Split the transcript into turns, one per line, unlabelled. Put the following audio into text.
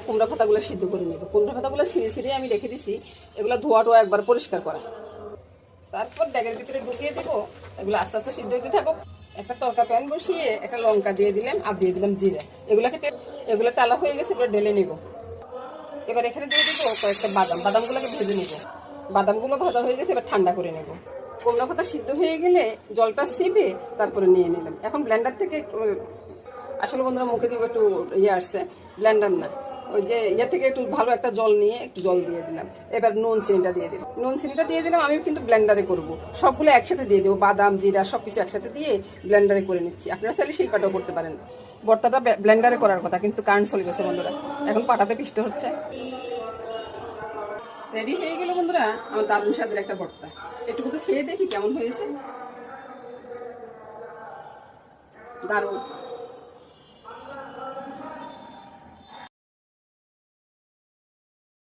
কুমড়া পাতাগুলো সিদ্ধ করে নেব। কুমড়া পাতাগুলো ছিঁড়ে ছিঁড়ে আমি রেখে দিছি, এগুলো ধোয়া টোয়া একবার পরিষ্কার করা। তারপর ড্যাগের ভিতরে ঢুকিয়ে দিব, এগুলো আস্তে আস্তে সিদ্ধ হতে থাকো। একটা তরকা প্যান বসিয়ে একটা লঙ্কা দিয়ে দিলাম আর দিয়ে দিলাম জিরে। এগুলো টালা হয়ে গেছে, এবার ঢেলে নেব। এবার এখানে দিয়ে দিব কয়েকটা বাদাম, বাদামগুলোকে ভেজে নেব। বাদামগুলো ভাজা হয়ে গেছে, এবার ঠান্ডা করে নেব। কুমড়া পাতা সিদ্ধ হয়ে গেলে জলটা চিপে তারপরে নিয়ে নিলাম। এখন ব্লেন্ডার থেকে, আসলে বন্ধুরা মুখে দিব একটু আসছে, ব্লেন্ডার না, ওই যে থেকে একটু ভালো একটা জল নিয়ে একটু জল দিয়ে দিলাম। এবার নুন চিনিটা দিয়ে দিলাম। নুন চিনিটা দিয়ে দিলাম। আমি কিন্তু ব্লেন্ডারে করব, সবগুলো একসাথে দিয়ে দেবো। বাদাম জিরা সবকিছু একসাথে দিয়ে ব্লেন্ডারে করে নিচ্ছি। আপনারা চাইলে শিল্পাটাও করতে পারেন। ভর্তাটা ব্লেন্ডারে করার কথা, কিন্তু কারেন্ট চলে গেছে বন্ধুরা, এখন পাটাতে পিষতে হচ্ছে। রেডি হয়ে গেল বন্ধুরা আমার দারুণ স্বাদের একটা ভর্তা। একটু খেয়ে দেখি কেমন হয়েছে। দারুণ।